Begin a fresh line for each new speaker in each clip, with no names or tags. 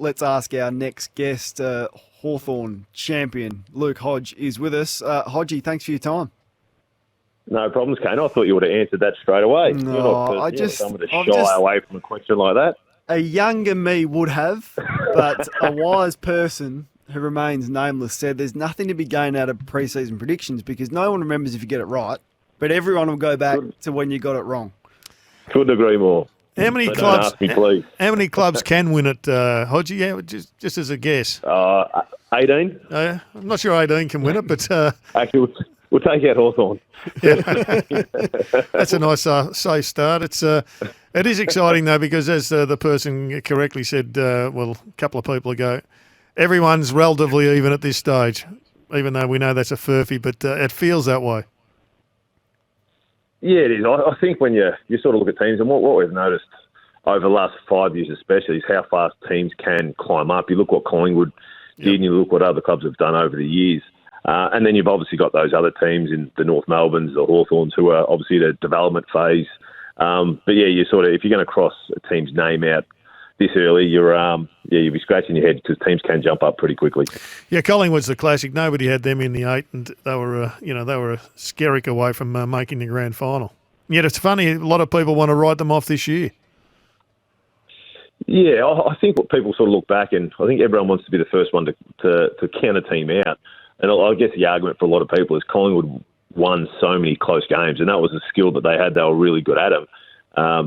let's ask our next guest, Hawthorn champion Luke Hodge is with us. Hodgie, thanks for your time.
No problems, Kane. I thought you would have answered that straight away.
No,
You're not someone to shy away from a question like that.
A younger me would have, but a wise person who remains nameless said there's nothing to be gained out of pre-season predictions because no one remembers if you get it right, but everyone will go back to when you got it wrong.
Couldn't agree more.
How many
So
clubs?
Don't ask me, please.
How many clubs can win it, Hodgie? Yeah, just as a guess.
18?
I'm not sure 18 can win it, but
Actually, we'll take out Hawthorn.
that's a nice safe start. It is exciting though because as the person correctly said, a couple of people ago, everyone's relatively even at this stage, even though we know that's a furphy, but it feels that way.
Yeah, it is. I think when you sort of look at teams, and what we've noticed over the last 5 years especially is how fast teams can climb up. You look what Collingwood did and you look what other clubs have done over the years. And then you've obviously got those other teams in the North Melbournes, the Hawthorns, who are obviously in a development phase. But yeah, you sort of, if you're going to cross a team's name out this early, you'll be scratching your head because teams can jump up pretty quickly.
Yeah, Collingwood's the classic. Nobody had them in the 8, and they were a skerrick away from making the grand final. Yet it's funny, a lot of people want to write them off this year.
Yeah, I think what people sort of look back, and I think everyone wants to be the first one to count a team out. And I guess the argument for a lot of people is Collingwood won so many close games, and that was a skill that they had. They were really good at them.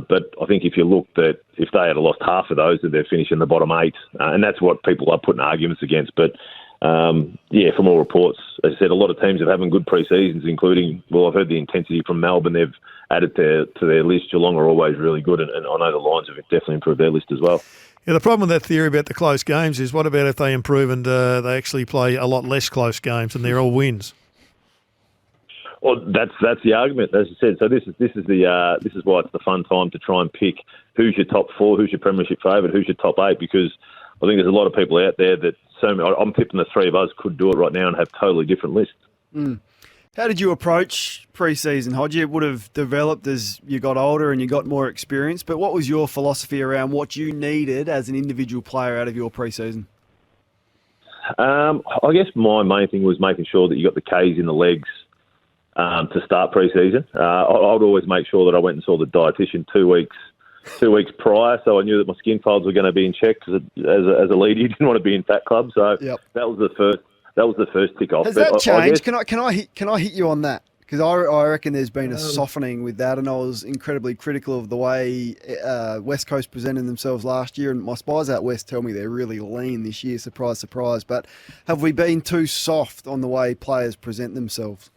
But I think if you looked at if they had lost half of those, then they'd finish in the bottom 8, and that's what people are putting arguments against. But from all reports, as I said, a lot of teams are having good pre-seasons, including, I've heard the intensity from Melbourne. They've added to their list. Geelong are always really good, and I know the Lions have definitely improved their list as well.
Yeah, the problem with that theory about the close games is what about if they improve and they actually play a lot less close games and they're all wins?
Well, that's the argument, as I said. So this is why it's the fun time to try and pick who's your top 4, who's your premiership favourite, who's your top 8, because I think there's a lot of people out there that I'm tipping the 3 of us could do it right now and have totally different lists.
Mm. How did you approach pre-season, Hodgie? It would have developed as you got older and you got more experience, but what was your philosophy around what you needed as an individual player out of your pre-season?
I guess my main thing was making sure that you got the Ks in the legs to start pre-season. I would always make sure that I went and saw the dietitian 2 weeks prior, so I knew that my skin folds were going to be in check because as a leader, you didn't want to be in fat club. So that was the first tick off.
Has that changed? Can I hit you on that? Because I reckon there's been a softening with that, and I was incredibly critical of the way West Coast presented themselves last year, and my spies out west tell me they're really lean this year, surprise, surprise. But have we been too soft on the way players present themselves?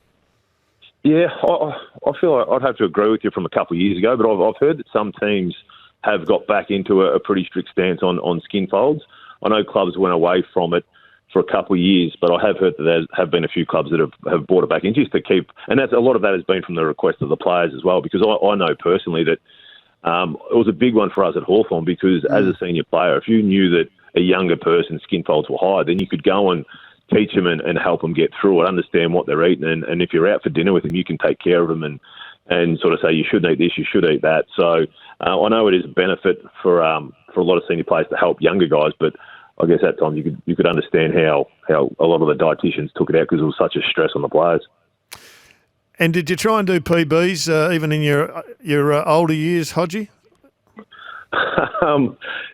Yeah, I feel like I'd have to agree with you from a couple of years ago, but I've heard that some teams have got back into a pretty strict stance on skin folds. I know clubs went away from it for a couple of years, but I have heard that there have been a few clubs that have brought it back in just to keep, and that's a lot of that has been from the request of the players as well, because I know personally that it was a big one for us at Hawthorn because as a senior player, if you knew that a younger person's skin folds were high, then you could go and teach them and help them get through it, understand what they're eating, and if you're out for dinner with them, you can take care of them and sort of say you should eat this, you should eat that. So I know it is a benefit for a lot of senior players to help younger guys, but I guess at times you could understand how a lot of the dietitians took it out because it was such a stress on the players.
And did you try and do PBs even in your older years, Hodgie?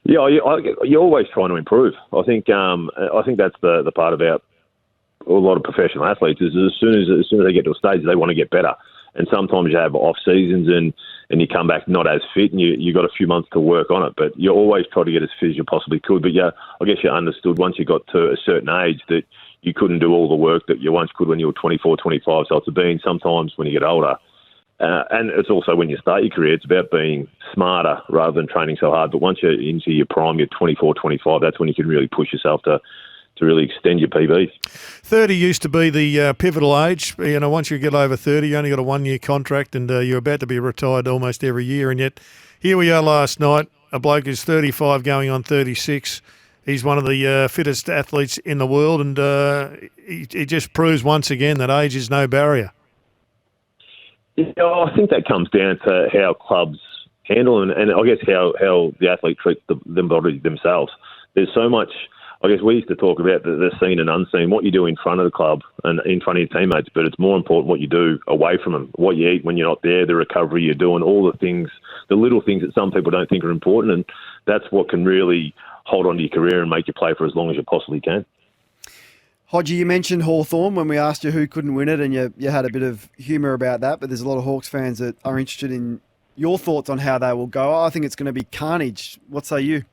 You're always trying to improve. I think that's the part about a lot of professional athletes is as soon as they get to a stage, they want to get better. And sometimes you have off seasons and you come back not as fit and you got a few months to work on it. But you always try to get as fit as you possibly could. But yeah, I guess you understood once you got to a certain age that you couldn't do all the work that you once could when you were 24, 25. So it's been sometimes when you get older. And it's also when you start your career, it's about being smarter rather than training so hard. But once you're into your prime, you're 24, 25, that's when you can really push yourself to really extend your PBs.
30 used to be the pivotal age. You know, once you get over 30, you only got a 1-year contract and you're about to be retired almost every year. And yet here we are last night, a bloke who's 35 going on 36. He's one of the fittest athletes in the world and he just proves once again that age is no barrier.
Yeah, I think that comes down to how clubs handle and I guess how the athlete treats them body themselves. there's so much. I guess we used to talk about the seen and unseen, what you do in front of the club and in front of your teammates, but it's more important what you do away from them, what you eat when you're not there, the recovery you're doing, all the things, the little things that some people don't think are important, and that's what can really hold on to your career and make you play for as long as you possibly can.
Hodgie, you mentioned Hawthorn when we asked you who couldn't win it, and you had a bit of humour about that, but there's a lot of Hawks fans that are interested in your thoughts on how they will go. I think it's going to be carnage. What say you?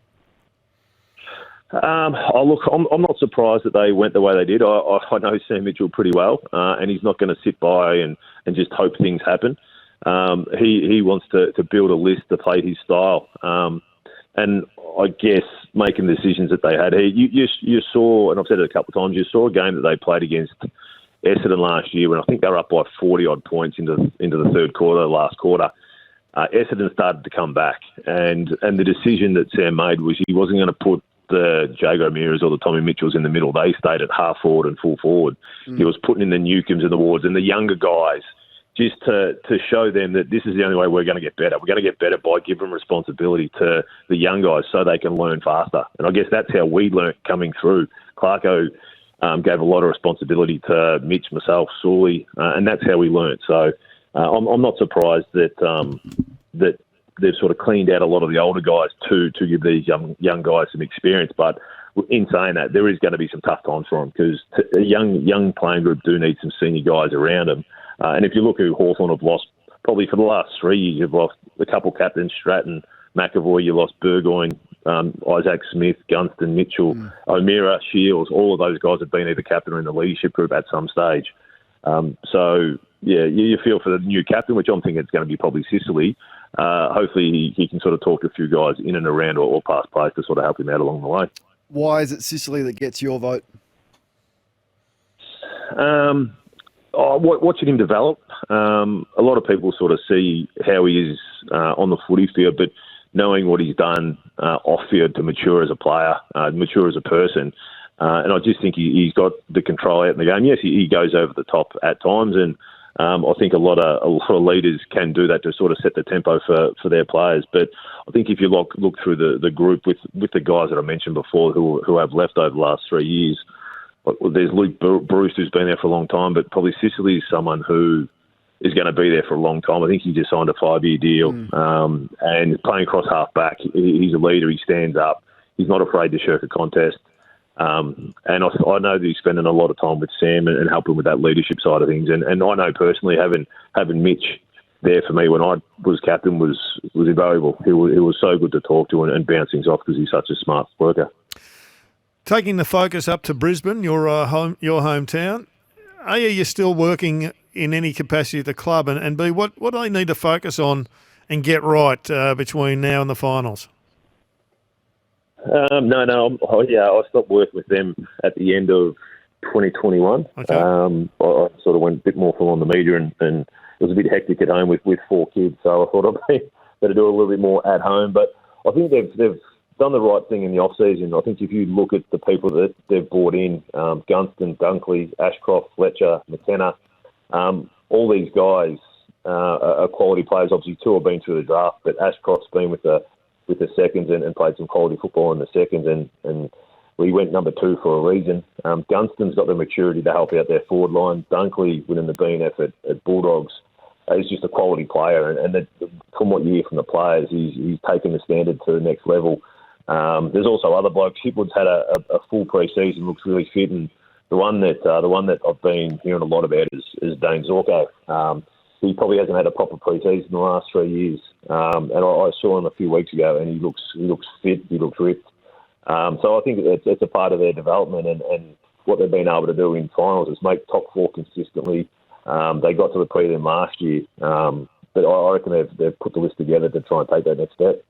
Look, I'm not surprised that they went the way they did. I know Sam Mitchell pretty well, and he's not going to sit by and just hope things happen. He wants to build a list to play his style. And I guess making the decisions that they had. You saw, and I've said it a couple of times, you saw a game that they played against Essendon last year when I think they were up by 40-odd points into the third quarter, last quarter. Essendon started to come back, and the decision that Sam made was he wasn't going to put the Jago Mears or the Tommy Mitchells in the middle. They stayed at half forward and full forward. He was putting in the Newcombs and the Wards and the younger guys just to show them that this is the only way we're going to get better. We're going to get better by giving responsibility to the young guys so they can learn faster. And I guess that's how we learnt coming through. Clarko gave a lot of responsibility to Mitch, myself, Sully, and that's how we learnt. So I'm not surprised that they've sort of cleaned out a lot of the older guys to give these young guys some experience. But in saying that, there is going to be some tough times for them because a young playing group do need some senior guys around them. And if you look who Hawthorn have lost, probably for the last 3 years, you've lost a couple captains, Stratton, McAvoy, you lost Burgoyne, Isaac Smith, Gunston, Mitchell, O'Meara, Shields. All of those guys have been either captain or in the leadership group at some stage. So, yeah, you feel for the new captain, which I'm thinking it's going to be probably Sicily. Hopefully he can sort of talk to a few guys in and around or past players to sort of help him out along the way.
Why is it Sicily that gets your vote?
Watching him develop, a lot of people sort of see how he is on the footy field, but knowing what he's done off-field to mature as a player, mature as a person, and I just think he's got the control out in the game. Yes, he goes over the top at times, and I think a lot of leaders can do that to sort of set the tempo for their players. But I think if you look through the group with the guys that I mentioned before who have left over the last 3 years, there's Luke Bruce, who's been there for a long time, but probably Sicily is someone who is going to be there for a long time. I think he just signed a 5-year deal, and playing across half-back, he's a leader, he stands up, he's not afraid to shirk a contest. And I know that he's spending a lot of time with Sam and helping with that leadership side of things. And I know personally having Mitch there for me when I was captain was invaluable. He was so good to talk to and bounce things off because he's such a smart worker.
Taking the focus up to Brisbane, your hometown, A, are you still working in any capacity at the club? And B, what do they need to focus on and get right between now and the finals?
No. I stopped working with them at the end of 2021. Okay. I sort of went a bit more full on the media and it was a bit hectic at home with 4 kids, so I thought I'd better do a little bit more at home. But I think they've done the right thing in the off-season. I think if you look at the people that they've brought in, Gunston, Dunkley, Ashcroft, Fletcher, McKenna, all these guys are quality players. Obviously, 2 have been through the draft, but Ashcroft's been with the seconds and played some quality football in the seconds, and we went number 2 for a reason. Gunston's got the maturity to help out their forward line. Dunkley, winning the BNF at Bulldogs, is just a quality player, and from what you hear from the players, he's taken the standard to the next level. There's also other blokes. Hipwood's had a full pre-season, looks really fit, and the one that I've been hearing a lot about is Dane Zorko. He probably hasn't had a proper pre-season in the last 3 years, and I saw him a few weeks ago, and he looks fit, he looks ripped. So I think it's a part of their development, and what they've been able to do in finals is make top 4 consistently. They got to the prelim last year, but I reckon they've put the list together to try and take that next step.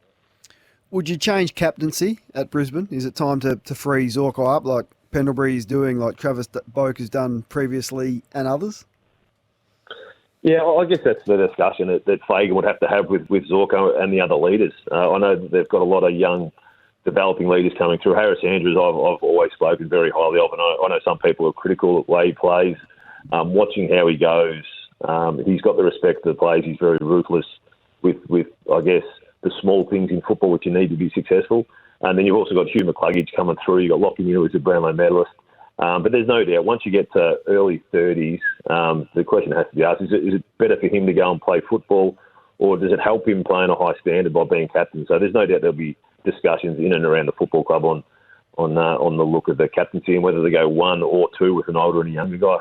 Would you change captaincy at Brisbane? Is it time to free Zorko up like Pendlebury is doing, like Travis Boak has done previously and others?
Yeah, I guess that's the discussion that Fagan would have to have with Zorko and the other leaders. I know that they've got a lot of young developing leaders coming through. Harris Andrews, I've always spoken very highly of, and I know some people are critical of the way he plays. Watching how he goes, he's got the respect of the players. He's very ruthless with I guess, the small things in football which you need to be successful. And then you've also got Hugh McCluggage coming through. You've got Lockie Muir, who's a Brownlow medalist. But there's no doubt, once you get to early 30s, the question has to be asked, is it better for him to go and play football, or does it help him play on a high standard by being captain? So there's no doubt there'll be discussions in and around the football club on the look of the captaincy and whether they go one or two with an older and a younger guy.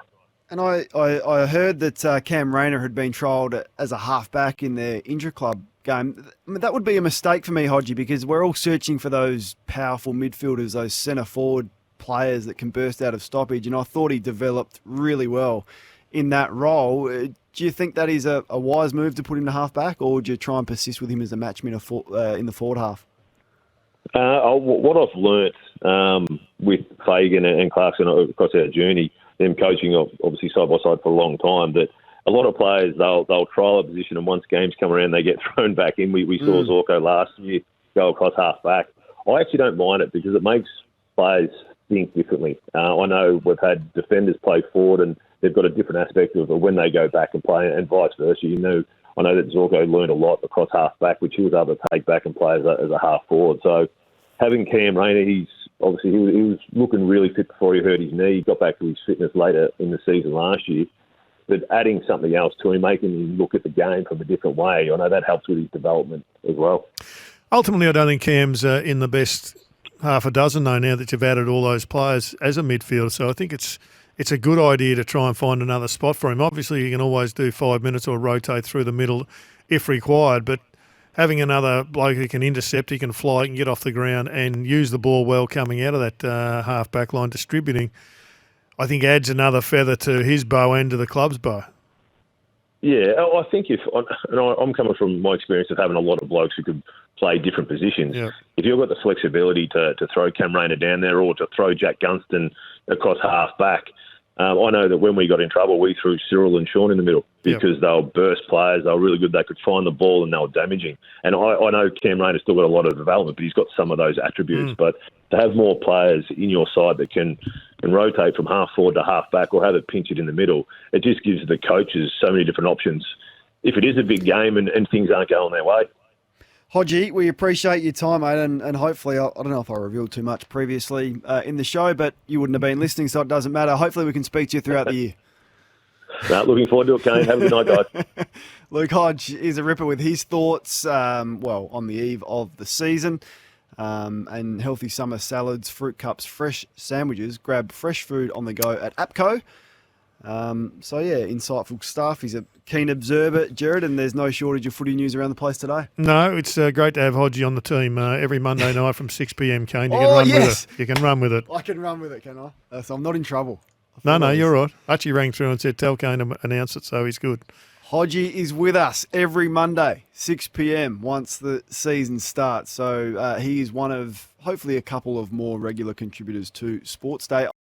And I heard that Cam Rayner had been trialled as a half-back in their intra-club game. I mean, that would be a mistake for me, Hodgie, because we're all searching for those powerful midfielders, those centre-forward players that can burst out of stoppage, and I thought he developed really well in that role. Do you think that is a wise move to put him to half-back, or would you try and persist with him as a matchman in the forward half?
What I've learnt with Fagan and Clarkson across our journey, them coaching obviously side by side for a long time, that a lot of players, they'll trial a position, and once games come around, they get thrown back in. We saw Zorko last year go across half-back. I actually don't mind it because it makes players think differently. I know we've had defenders play forward and they've got a different aspect of it when they go back and play, and vice versa. I know that Zorko learned a lot across half-back, which he was able to take back and play as a half-forward. So having Cam Rayner, he was looking really fit before he hurt his knee. He got back to his fitness later in the season last year. But adding something else to him, making him look at the game from a different way, I know that helps with his development as well.
Ultimately, I don't think Cam's in the best half a dozen, though, now that you've added all those players as a midfielder. So I think it's a good idea to try and find another spot for him. Obviously, you can always do 5 minutes or rotate through the middle if required, but having another bloke who can intercept, he can fly, he can get off the ground and use the ball well coming out of that half-back line distributing, I think adds another feather to his bow and to the club's bow.
Yeah, I think I'm coming from my experience of having a lot of blokes who could play different positions.
Yeah.
If you've got the flexibility to throw Cam Rayner down there or to throw Jack Gunston across half-back, I know that when we got in trouble, we threw Cyril and Sean in the middle because they were burst players. They were really good. They could find the ball and they were damaging. And I know Cam Rayner's still got a lot of development, but he's got some of those attributes. But to have more players in your side that can rotate from half forward to half back or have it pinch it in the middle, it just gives the coaches so many different options if it is a big game and things aren't going their way.
Hodgie, we appreciate your time, mate, and hopefully, I don't know if I revealed too much previously in the show, but you wouldn't have been listening, so it doesn't matter. Hopefully we can speak to you throughout the year.
Looking forward to it, Kane. Have a good night, guys.
Luke Hodge is a ripper with his thoughts, on the eve of the season, and healthy summer salads, fruit cups, fresh sandwiches. Grab fresh food on the go at APCO. Insightful stuff. He's a keen observer, Jared, and there's no shortage of footy news around the place today.
No, it's great to have Hodgie on the team every Monday night from 6 p.m, Kane. You can run with it. You can run with it.
I can run with it, can I? So I'm not in trouble.
No, you're right. Archie rang through and said, tell Kane to announce it, so he's good.
Hodgie is with us every Monday, 6 p.m, once the season starts. So he is one of, hopefully, a couple of more regular contributors to Sports Day.